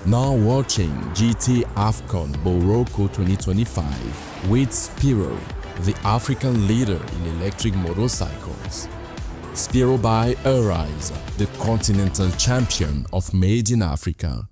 Now watching GT AFCON Morocco 2025 with Spiro, the African leader in electric motorcycles. Spiro by Arise, the continental champion of Made in Africa.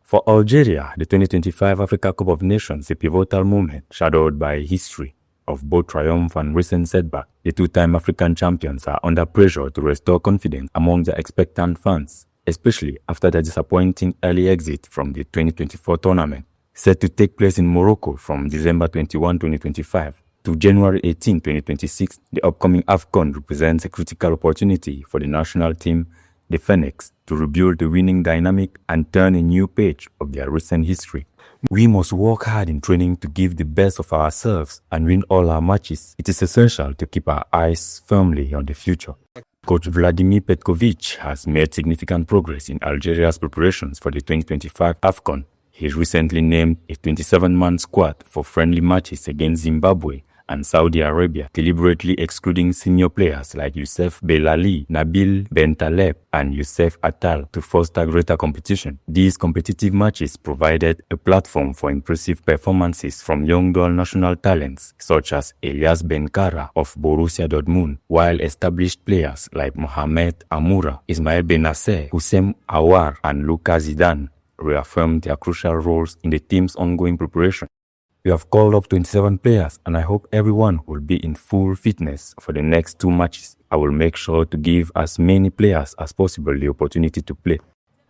For Algeria, the 2025 Africa Cup of Nations is a pivotal moment shadowed by history of both triumph and recent setback. The two-time African champions are under pressure to restore confidence among their expectant fans, especially after their disappointing early exit from the 2024 tournament, set to take place in Morocco from December 21, 2025 to January 18, 2026. The upcoming AFCON represents a critical opportunity for the national team, the Phoenix, to rebuild the winning dynamic and turn a new page of their recent history. We must work hard in training to give the best of ourselves and win all our matches. It is essential to keep our eyes firmly on the future. Coach Vladimir Petkovic has made significant progress in Algeria's preparations for the 2025 AFCON. He recently named a 27-man squad for friendly matches against Zimbabwe and Saudi Arabia, deliberately excluding senior players like Youssef Belali, Nabil Bentaleb, and Youssef Attal to foster greater competition. These competitive matches provided a platform for impressive performances from young dual national talents such as Elias Benkara of Borussia Dortmund, while established players like Mohamed Amoura, Ismail Benasser, Houssem Aouar, and Lucas Zidane reaffirmed their crucial roles in the team's ongoing preparation. We have called up 27 players and I hope everyone will be in full fitness for the next two matches. I will make sure to give as many players as possible the opportunity to play.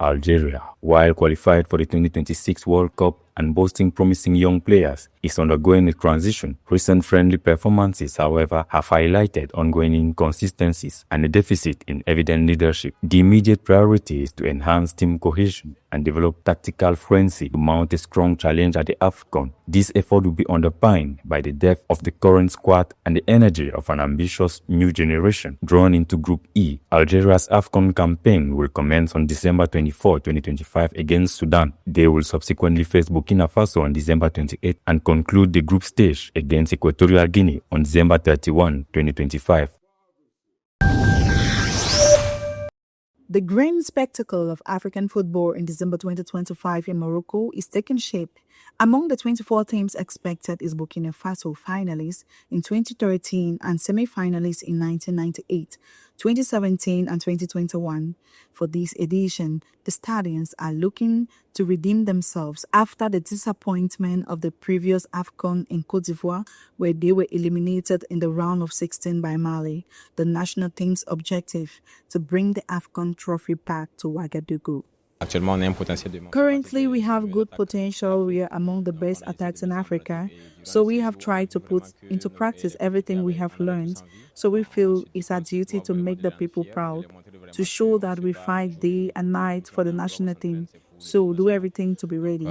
Algeria, while qualified for the 2026 World Cup and boasting promising young players, is undergoing a transition. Recent friendly performances, however, have highlighted ongoing inconsistencies and a deficit in evident leadership. The immediate priority is to enhance team cohesion and develop tactical fluency to mount a strong challenge at the AFCON. This effort will be underpinned by the depth of the current squad and the energy of an ambitious new generation drawn into Group E. Algeria's AFCON campaign will commence on December 24, 2025 against Sudan. They will subsequently face Burkina Faso on December 28 and conclude the group stage against Equatorial Guinea on December 31, 2025. The grand spectacle of African football in December 2025 in Morocco is taking shape. Among the 24 teams expected is Burkina Faso, finalists in 2013 and semi-finalists in 1998, 2017 and 2021. For this edition, the Stallions are looking to redeem themselves after the disappointment of the previous AFCON in Côte d'Ivoire, where they were eliminated in the round of 16 by Mali. The national team's objective to bring the AFCON trophy back to Ouagadougou. Currently, we have good potential. We are among the best attacks in Africa. So we have tried to put into practice everything we have learned. So we feel it's our duty to make the people proud, to show that we fight day and night for the national team. So do everything to be ready.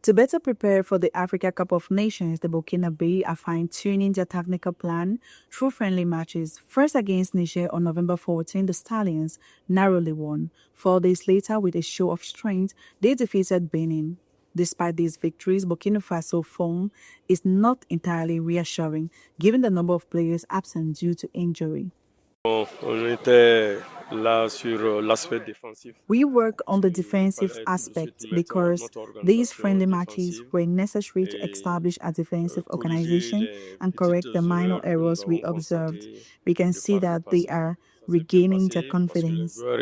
To better prepare for the Africa Cup of Nations, the Burkinabe are fine-tuning their technical plan through friendly matches. First against Niger on November 14, the Stallions narrowly won. 4 days later, with a show of strength, they defeated Benin. Despite these victories, Burkina Faso form is not entirely reassuring, given the number of players absent due to injury. We work on the defensive aspect because these friendly matches were necessary to establish a defensive organization and correct the minor errors we observed. We can see that they are regaining their confidence. For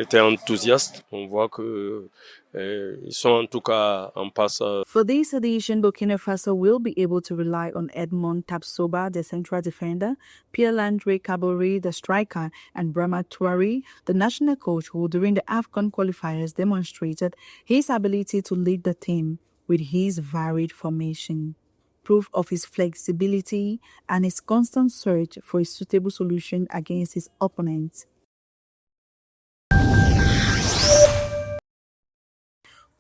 this edition, Burkina Faso will be able to rely on Edmond Tapsoba, the central defender, Pierre-Landry Kabori, the striker, and Brahma Touari, the national coach who during the AFCON qualifiers demonstrated his ability to lead the team with his varied formation. Proof of his flexibility and his constant search for a suitable solution against his opponents.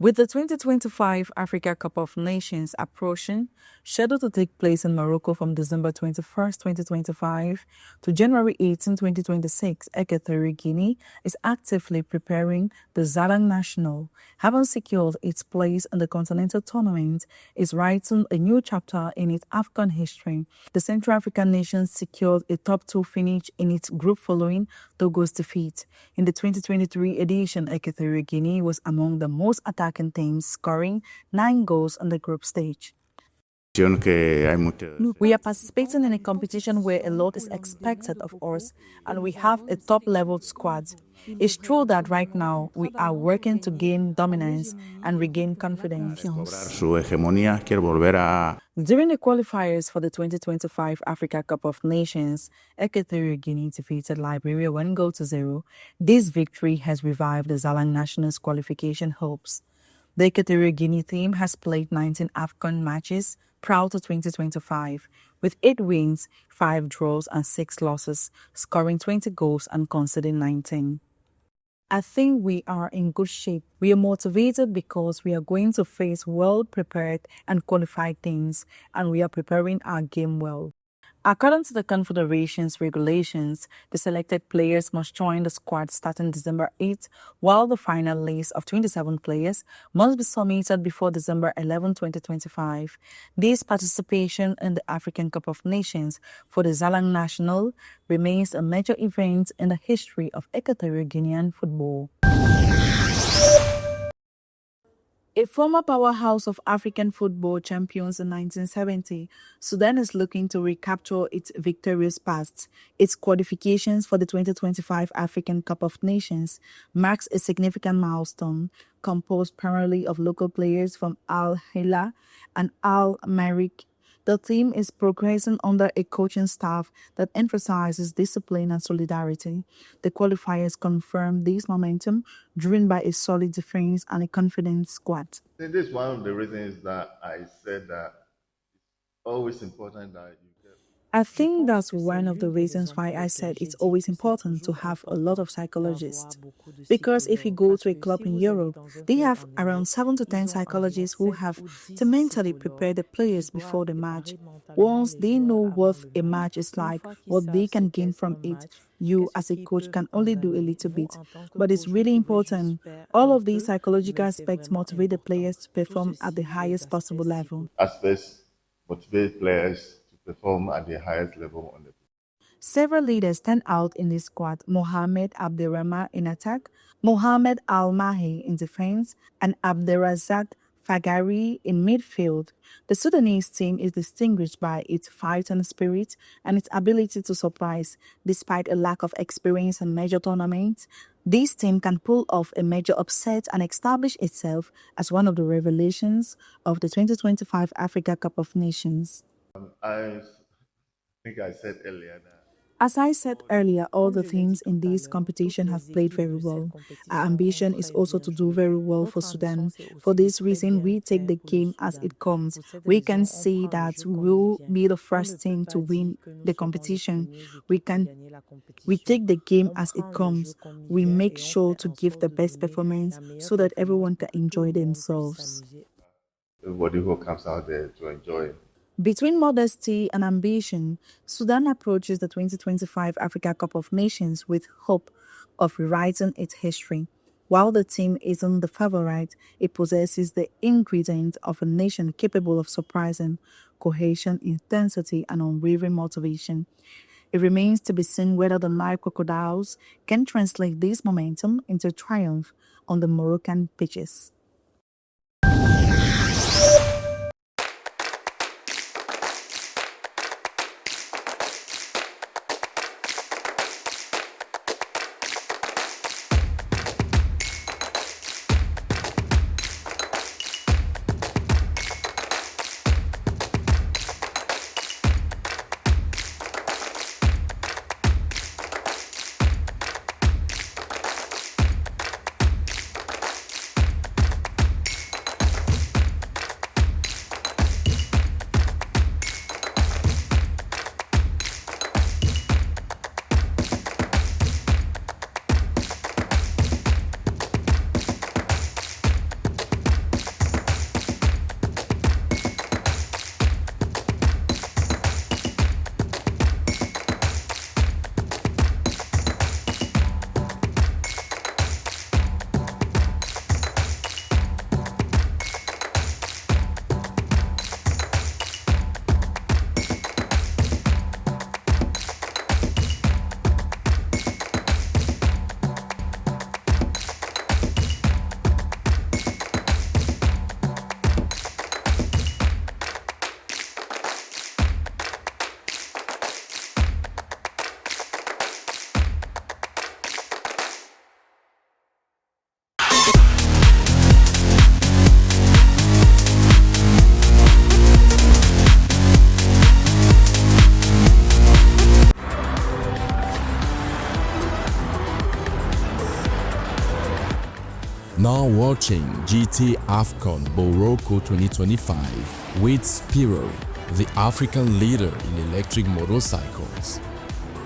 With the 2025 Africa Cup of Nations approaching, scheduled to take place in Morocco from December 21st, 2025 to January 18, 2026, Equatorial Guinea is actively preparing the Zalang national. Having secured its place in the continental tournament, is writing a new chapter in its AFCON history. The Central African nation secured a top 2 finish in its group following Togo's defeat. In the 2023 edition, Equatorial Guinea was among the most attacking teams, scoring 9 goals on the group stage. We are participating in a competition where a lot is expected of us, and we have a top-level squad. It's true that right now we are working to gain dominance and regain confidence. During the qualifiers for the 2025 Africa Cup of Nations, Equatorial Guinea defeated Liberia 1-0. This victory has revived the Zalang nationals' qualification hopes. The Equatorial Guinea team has played 19 AFCON matches prior to 2025, with 8 wins, 5 draws and 6 losses, scoring 20 goals and conceding 19. I think we are in good shape. We are motivated because we are going to face well-prepared and qualified teams, and we are preparing our game well. According to the Confederation's regulations, the selected players must join the squad starting December 8, while the final list of 27 players must be submitted before December 11, 2025. This participation in the African Cup of Nations for the Zalang national remains a major event in the history of Equatorial Guinean football. A former powerhouse of African football champions in 1970, Sudan is looking to recapture its victorious past. Its qualifications for the 2025 African Cup of Nations marks a significant milestone, composed primarily of local players from Al Hilal and Al Marik. The team is progressing under a coaching staff that emphasizes discipline and solidarity. The qualifiers confirm this momentum, driven by a solid defense and a confident squad. I think this is one of the reasons that I said that it's always important that you get. I think that's one of the reasons why I said it's always important to have a lot of psychologists. Because if you go to a club in Europe, they have around 7 to 10 psychologists who have to mentally prepare the players before the match. Once they know what a match is like, what they can gain from it, you as a coach can only do a little bit. But it's really important. All of these psychological aspects motivate the players to perform at the highest possible level. Aspects motivate players perform at the highest level on the pitch. Several leaders stand out in this squad: Mohamed Abderrahman in attack, Mohamed Al-Mahi in defense, and Abderrazak Fagari in midfield. The Sudanese team is distinguished by its fighting spirit and its ability to surprise. Despite a lack of experience in major tournaments, this team can pull off a major upset and establish itself as one of the revelations of the 2025 Africa Cup of Nations. I think I said earlier that. As I said earlier, all the teams in this competition have played very well. Our ambition is also to do very well for Sudan. For this reason, we take the game as it comes. We can say that we'll be the first team to win the competition. We take the game as it comes. We make sure to give the best performance so that everyone can enjoy themselves. Everybody who comes out there to enjoy. Between modesty and ambition, Sudan approaches the 2025 Africa Cup of Nations with hope of rewriting its history. While the team isn't the favorite, it possesses the ingredient of a nation capable of surprising: cohesion, intensity, and unwavering motivation. It remains to be seen whether the Nile Crocodiles can translate this momentum into triumph on the Moroccan pitches. now watching GT AFCON Morocco 2025 with Spiro, the African leader in electric motorcycles.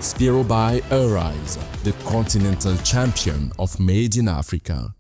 Spiro by Arise, the continental champion of Made in Africa.